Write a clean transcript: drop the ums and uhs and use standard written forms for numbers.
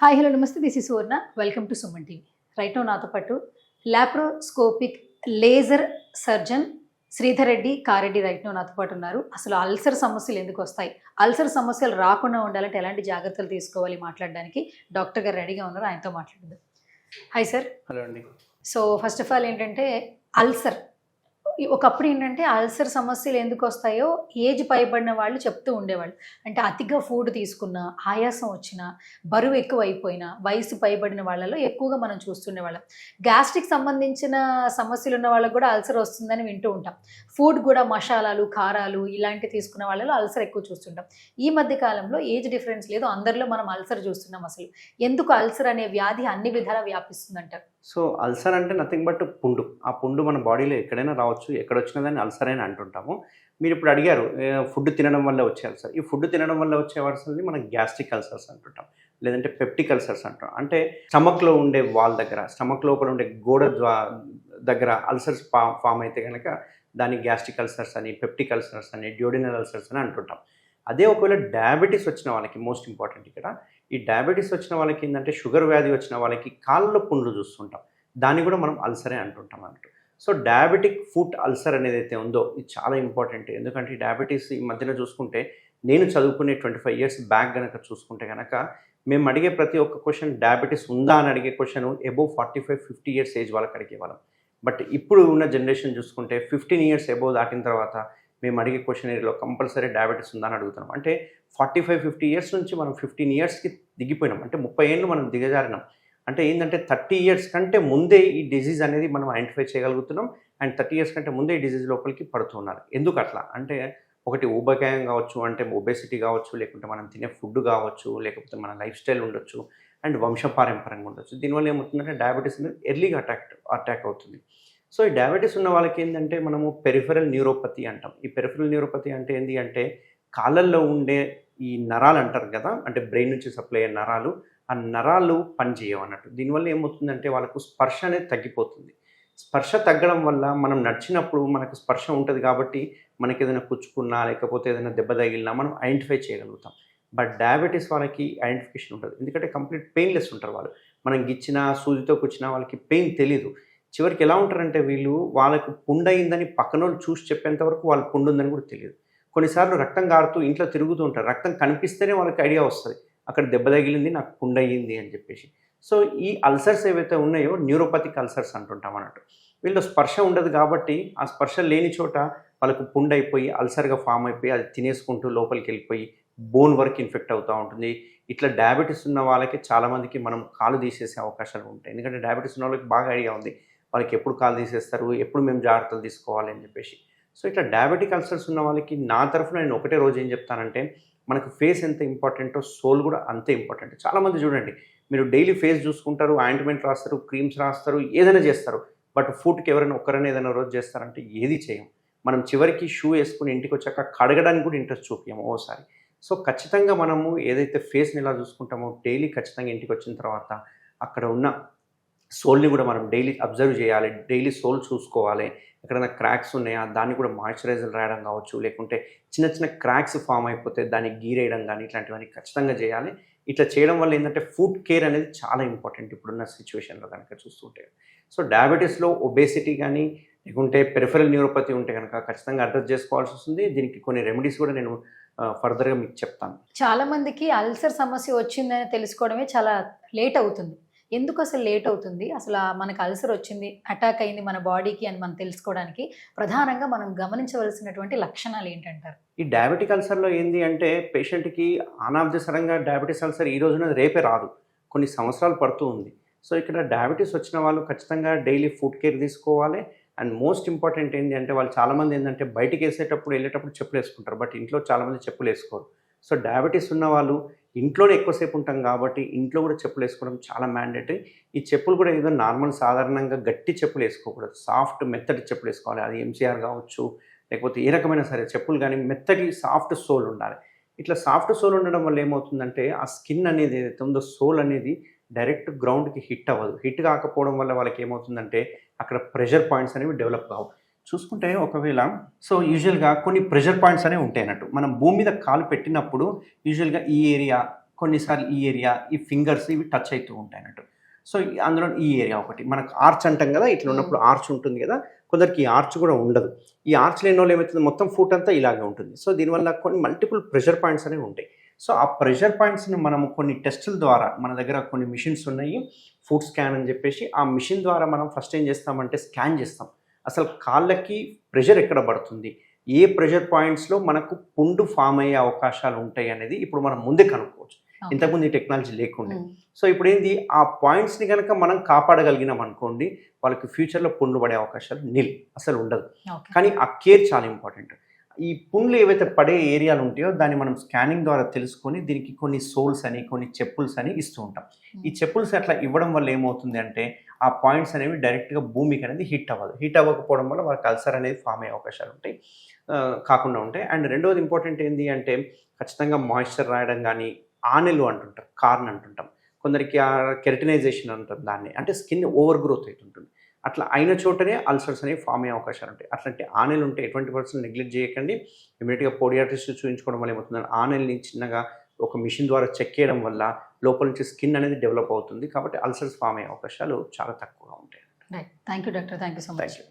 Hi hello నమస్తే this is Suvarna welcome to Suman TV. Right now నాతో పాటు laparoscopic laser surgeon Sridhar Reddy Kareddy right now నాతో పాటు ఉన్నారు. అసలు అల్సర్ సమస్యలు ఎందుకు వస్తాయి, అల్సర్ సమస్యలు రాకుండా ఉండాలంటే ఎలాంటి జాగ్రత్తలు తీసుకోవాలి మాట్లాడడానికి డాక్టర్ గారు రెడీగా ఉన్నారు, ఆయనతో మాట్లాడదాం. Hi sir. హలో అండి. సో ఫస్ట్ ఆఫ్ ఆల్ ఏంటంటే అల్సర్ ఒకప్పుడు ఏంటంటే అల్సర్ సమస్యలు ఎందుకు వస్తాయో ఏజ్ పైబడిన వాళ్ళు చెప్తూ ఉండేవాళ్ళు. అంటే అతిగా ఫుడ్ తీసుకున్నా, ఆయాసం వచ్చినా, బరువు ఎక్కువ అయిపోయినా, వయసు పైబడిన వాళ్ళలో ఎక్కువగా మనం చూస్తుండేవాళ్ళం. గ్యాస్ట్రిక్ సంబంధించిన సమస్యలు ఉన్న వాళ్ళకు కూడా అల్సర్ వస్తుందని వింటూ ఉంటాం. ఫుడ్ కూడా మసాలాలు, కారాలు ఇలాంటివి తీసుకున్న వాళ్ళలో అల్సర్ ఎక్కువ చూస్తుంటాం. ఈ మధ్య కాలంలో ఏజ్ డిఫరెన్స్ లేదు, అందరిలో మనం అల్సర్ చూస్తున్నాం. అసలు ఎందుకు అల్సర్ అనే వ్యాధి అన్ని విధాలా వ్యాపిస్తుందంటారు? సో అల్సర్ అంటే నథింగ్ బట్ పుండు. ఆ పుండు మన బాడీలో ఎక్కడైనా రావచ్చు, ఎక్కడొచ్చినా దాన్ని అల్సర్ అని అంటుంటాము. మీరు ఇప్పుడు అడిగారు ఫుడ్ తినడం వల్ల వచ్చే అల్సర్. ఈ ఫుడ్ తినడం వల్ల వచ్చే అల్సర్ని మనం గ్యాస్ట్రిక్ అల్సర్స్ అంటుంటాం, లేదంటే పెప్టిక్ అల్సర్స్ అంటాం. అంటే స్టమక్లో ఉండే వాల్ దగ్గర, స్టమక్ లోపల ఉండే గోడ దగ్గర అల్సర్స్ ఫామ్ అయితే కనుక దాన్ని గ్యాస్ట్రిక్ అల్సర్స్ అని, పెప్టిక్ అల్సర్స్ అని, డ్యూడినల్ అల్సర్స్ అని అంటుంటాం. అదే ఒకవేళ డయాబెటీస్ వచ్చిన వాళ్ళకి, మోస్ట్ ఇంపార్టెంట్ ఇక్కడ, ఈ డయాబెటీస్ వచ్చిన వాళ్ళకి ఏంటంటే షుగర్ వ్యాధి వచ్చిన వాళ్ళకి కాళ్ళలో పుండ్లు చూస్తుంటాం, దాన్ని కూడా మనం అల్సరే అంటుంటాం అన్నట్టు. సో డయాబెటిక్ ఫుట్ అల్సర్ అనేది అయితే ఉందో ఇది చాలా ఇంపార్టెంట్. ఎందుకంటే ఈ డయాబెటీస్ ఈ మధ్యన చూసుకుంటే, నేను చదువుకునే 25 years బ్యాక్ కనుక చూసుకుంటే కనుక మేము అడిగే ప్రతి ఒక్క క్వశ్చన్ డయాబెటీస్ ఉందా అని అడిగే క్వశ్చన్ అబోవ్ 45-50 years ఏజ్ వాళ్ళకి అడిగేవాళ్ళం. బట్ ఇప్పుడు ఉన్న జనరేషన్ చూసుకుంటే 15 years అబోవ్ దాటిన తర్వాత మేము అడిగే క్వశ్చన్ ఏరియాలో కంపల్సరీ డయాబెటీస్ ఉందా అని అడుగుతున్నాం. అంటే 45-50 years నుంచి మనం 15 yearsకి దిగిపోయినాం. అంటే 30 ఏళ్ళు మనం దిగజారినాం. అంటే ఏంటంటే 30 years కంటే ముందే ఈ డిజీజ్ అనేది మనం ఐడెంటిఫై చేయగలుగుతున్నాం. అండ్ 30 years కంటే ముందే ఈ డిజీజ్ లోపలికి పడుతున్నారు. ఎందుకు అట్లా అంటే, ఒకటి ఊబకాయం కావచ్చు, అంటే ఒబేసిటీ కావచ్చు, లేకుంటే మనం తినే ఫుడ్ కావచ్చు, లేకపోతే మన లైఫ్ స్టైల్ ఉండొచ్చు, అండ్ వంశపారంపర్యంగా ఉండొచ్చు. దీనివల్ల ఏమవుతుందంటే డయాబెటీస్ అనేది ఎర్లీగా అటాక్ అవుతుంది. సో ఈ డయాబెటీస్ ఉన్న వాళ్ళకి ఏంటంటే మనము పెరిఫెరల్ న్యూరోపతి అంటాం. ఈ పెరిఫెరల్ న్యూరోపతి అంటే ఏంటి అంటే, కాళ్ళల్లో ఉండే ఈ నరాలు అంటారు కదా, అంటే బ్రెయిన్ నుంచి సప్లై అయ్యే నరాలు, ఆ నరాలు పనిచేయవు అన్నట్టు. దీనివల్ల ఏమవుతుందంటే వాళ్ళకు స్పర్శ అనేది తగ్గిపోతుంది. స్పర్శ తగ్గడం వల్ల మనం నడిచినప్పుడు మనకు స్పర్శ ఉంటుంది కాబట్టి మనకి ఏదైనా పుచ్చుకున్నా, లేకపోతే ఏదైనా దెబ్బ తగిలినా మనం ఐడెంటిఫై చేయగలుగుతాం. బట్ డయాబెటీస్ వాళ్ళకి ఐడెంటిఫికేషన్ ఉంటుంది, ఎందుకంటే కంప్లీట్ పెయిన్లెస్ ఉంటారు వాళ్ళు. మనం గిచ్చినా, సూదితో కూర్చున్నా వాళ్ళకి పెయిన్ తెలీదు. చివరికి ఎలా ఉంటారంటే వీళ్ళు, వాళ్ళకు పుండు అయిందని పక్కనోళ్ళు చూసి చెప్పేంత వరకు వాళ్ళు పుండు ఉందని కూడా తెలియదు. కొన్నిసార్లు రక్తం గారుతూ ఇంట్లో తిరుగుతూ ఉంటారు, రక్తం కనిపిస్తేనే వాళ్ళకి ఐడియా వస్తుంది అక్కడ దెబ్బ తగిలింది, నాకు పుండు అయ్యింది అని చెప్పేసి. సో ఈ అల్సర్స్ ఏవైతే ఉన్నాయో న్యూరోపతిక్ అల్సర్స్ అంటుంటాం అన్నట్టు. వీళ్ళు స్పర్శ ఉండదు కాబట్టి ఆ స్పర్శ లేని చోట వాళ్ళకు పుండు అయిపోయి అల్సర్గా ఫామ్ అయిపోయి అది తినేసుకుంటూ లోపలికి వెళ్ళిపోయి బోన్ వరకు ఇన్ఫెక్ట్ అవుతూ ఉంటుంది. ఇట్లా డయాబెటీస్ ఉన్న వాళ్ళకి చాలామందికి మనం కాలు తీసేసే అవకాశాలు ఉంటాయి. ఎందుకంటే డయాబెటీస్ ఉన్న వాళ్ళకి బాగా ఐడియా ఉంది వాళ్ళకి ఎప్పుడు కాలు తీసేస్తారు, ఎప్పుడు మేము జాగ్రత్తలు తీసుకోవాలి అని చెప్పేసి. సో ఇట్లా డయాబెటిక్ అల్సర్స్ ఉన్న వాళ్ళకి నా తరఫున నేను ఒకటే రోజు ఏం చెప్తానంటే, మనకు ఫేస్ ఎంత ఇంపార్టెంటో సోల్ కూడా అంతే ఇంపార్టెంట్. చాలామంది చూడండి, మీరు డైలీ ఫేస్ చూసుకుంటారు, ఆయింట్మెంట్ రాస్తారు, క్రీమ్స్ రాస్తారు, ఏదైనా చేస్తారు. బట్ ఫుడ్కి ఎవరైనా ఒక్కరైనా ఏదైనా రోజు చేస్తారంటే ఏది చేయం. మనం చివరికి షూ వేసుకుని ఇంటికి వచ్చాక కడగడానికి కూడా ఇంట్రెస్ట్ చూపించాము ఓసారి. సో ఖచ్చితంగా మనము ఏదైతే ఫేస్ని ఎలా చూసుకుంటామో డైలీ ఖచ్చితంగా ఇంటికి వచ్చిన తర్వాత అక్కడ ఉన్న సోల్ని కూడా మనం డైలీ అబ్జర్వ్ చేయాలి, డైలీ సోల్ చూసుకోవాలి. ఎక్కడైనా క్రాక్స్ ఉన్నాయా దాన్ని కూడా మాయిశ్చరైజర్ రాయడం కావచ్చు, లేకుంటే చిన్న చిన్న క్రాక్స్ ఫామ్ అయిపోతే దాన్ని గీరేయడం కానీ ఇట్లాంటివన్నీ ఖచ్చితంగా చేయాలి. ఇట్లా చేయడం వల్ల ఏంటంటే ఫుడ్ కేర్ అనేది చాలా ఇంపార్టెంట్ ఇప్పుడున్న సిచ్యువేషన్లో కనుక చూస్తుంటే. సో డయాబెటీస్లో ఒబేసిటీ కానీ, లేకుంటే పెరిఫెరల్ న్యూరోపతి ఉంటే కనుక ఖచ్చితంగా అడ్రస్ చేసుకోవాల్సి వస్తుంది. దీనికి కొన్ని రెమెడీస్ కూడా నేను ఫర్దర్గా మీకు చెప్తాను. చాలామందికి అల్సర్ సమస్య వచ్చిందని తెలుసుకోవడమే చాలా లేట్ అవుతుంది. ఎందుకు అసలు లేట్ అవుతుంది? అసలు మనకు అల్సర్ వచ్చింది, అటాక్ అయింది మన బాడీకి అని మనం తెలుసుకోవడానికి ప్రధానంగా మనం గమనించవలసినటువంటి లక్షణాలు ఏంటంటారు? ఈ డయాబెటిక్ అల్సర్లో ఏంటి అంటే, పేషెంట్కి ఆన్ ఆఫ్ ది సడన్గా డయాబెటీస్ అల్సర్ ఈ రోజున రేపే రాదు, కొన్ని సంవత్సరాలు పడుతూ ఉంది. సో ఇక్కడ డయాబెటీస్ వచ్చిన వాళ్ళు ఖచ్చితంగా డైలీ ఫుడ్ కేర్ తీసుకోవాలి. అండ్ మోస్ట్ ఇంపార్టెంట్ ఏంటి అంటే, వాళ్ళు చాలామంది ఏంటంటే బయటికి వెళ్ళేటప్పుడు చెప్పులు వేసుకుంటారు, బట్ ఇంట్లో చాలామంది చెప్పులు వేసుకోరు. సో డయాబెటీస్ ఉన్న వాళ్ళు ఇంట్లోనే ఎక్కువసేపు ఉంటాం కాబట్టి ఇంట్లో కూడా చెప్పులు వేసుకోవడం చాలా మ్యాండేటరీ. ఈ చెప్పులు కూడా ఏదో నార్మల్ సాధారణంగా గట్టి చెప్పులు వేసుకోకూడదు, సాఫ్ట్ మెత్తటి చెప్పులు వేసుకోవాలి. అది ఎంసీఆర్ కావచ్చు, లేకపోతే ఏ రకమైన సరే చెప్పులు కానీ మెత్తటి సాఫ్ట్ సోల్ ఉండాలి. ఇట్లా సాఫ్ట్ సోల్ ఉండడం వల్ల ఏమవుతుందంటే, ఆ స్కిన్ అనేది ఏదైతే ఉందో సోల్ అనేది డైరెక్ట్ గ్రౌండ్కి హిట్ అవ్వదు. హిట్ కాకపోవడం వల్ల వాళ్ళకి ఏమవుతుందంటే అక్కడ ప్రెషర్ పాయింట్స్ అనేవి డెవలప్ కావు. చూసుకుంటే ఒకవేళ యూజువల్గా కొన్ని ప్రెషర్ పాయింట్స్ అనేవి ఉంటాయి అన్నట్టు. మనం భూమి మీద కాలు పెట్టినప్పుడు యూజువల్గా ఈ ఏరియా, కొన్నిసార్లు ఈ ఏరియా, ఈ ఫింగర్స్ ఇవి టచ్ అవుతూ ఉంటాయి అన్నట్టు. సో అందులో ఈ ఏరియా ఒకటి మనకు ఆర్చ్ అంటాం కదా, ఇట్లా ఉన్నప్పుడు ఆర్చ్ ఉంటుంది కదా, కొందరికి ఈ ఆర్చ్ కూడా ఉండదు. ఈ ఆర్చ్ లేని వాళ్ళు ఏమవుతుంది, మొత్తం ఫుట్ అంతా ఇలాగే ఉంటుంది. సో దీనివల్ల కొన్ని మల్టిపుల్ ప్రెషర్ పాయింట్స్ అనేవి ఉంటాయి. సో ఆ ప్రెషర్ పాయింట్స్ని మనము కొన్ని టెస్టుల ద్వారా, మన దగ్గర కొన్ని మిషన్స్ ఉన్నాయి, ఫుట్ స్కాన్ అని చెప్పేసి, ఆ మిషన్ ద్వారా మనం ఫస్ట్ ఏం చేస్తామంటే స్కాన్ చేస్తాం. అసలు కాళ్ళకి ప్రెషర్ ఎక్కడ పడుతుంది, ఏ ప్రెషర్ పాయింట్స్లో మనకు పుండు ఫామ్ అయ్యే అవకాశాలు ఉంటాయి అనేది ఇప్పుడు మనం ముందే కనుక్కోవచ్చు. ఇంతకుముందు ఈ టెక్నాలజీ లేకుండే. సో ఇప్పుడు ఏంది, ఆ పాయింట్స్ని కనుక మనం కాపాడగలిగినాం అనుకోండి, వాళ్ళకి ఫ్యూచర్లో పుండ్లు పడే అవకాశాలు అసలు ఉండదు. కానీ ఆ కేర్ చాలా ఇంపార్టెంట్. ఈ పుండ్లు ఏవైతే పడే ఏరియాలు ఉంటాయో దాన్ని మనం స్కానింగ్ ద్వారా తెలుసుకొని దీనికి కొన్ని సోల్స్ అని, కొన్ని చెప్పుల్స్ అని ఇస్తూ ఉంటాం. ఈ చెప్పుల్స్ అట్లా ఇవ్వడం వల్ల ఏమవుతుంది అంటే ఆ పాయింట్స్ అనేవి డైరెక్ట్గా భూమికి అనేది హిట్ అవ్వదు. హిట్ అవ్వకపోవడం వల్ల వాళ్ళకి అల్సర్ అనేది ఫామ్ అయ్యే అవకాశాలు ఉంటాయి, కాకుండా ఉంటాయి. అండ్ రెండవది ఇంపార్టెంట్ ఏంటి అంటే ఖచ్చితంగా మాయిశ్చర్ రాయడం కానీ, ఆనెలు అంటుంటాం, కార్న్ అంటుంటాం, కొందరికి కెరటినైజేషన్ అంటాం దాన్ని, అంటే స్కిన్ ఓవర్ గ్రోత్ అవుతుంటుంది. అట్లా అయిన చోటనే అల్సర్స్ అనేవి ఫామ్ అయ్యే అవకాశాలు ఉంటాయి. అట్లాంటి ఆనెలు ఉంటే ఎటువంటి పర్సన్ నెగ్లెక్ట్ చేయకండి. ఇమీడియట్గా పోడియాట్రిస్ట్ చూపించుకోవడం వల్ల ఏమవుతుంది, ఆనెల్ని చిన్నగా ఒక మిషన్ ద్వారా చెక్ చేయడం వల్ల లోపల నుంచి స్కిన్ అనేది డెవలప్ అవుతుంది. కాబట్టి అల్సర్స్ ఫామ్ అయ్యే అవకాశాలు చాలా తక్కువగా ఉంటాయి. Right. Thank you doctor. Thank you so much. Thank you.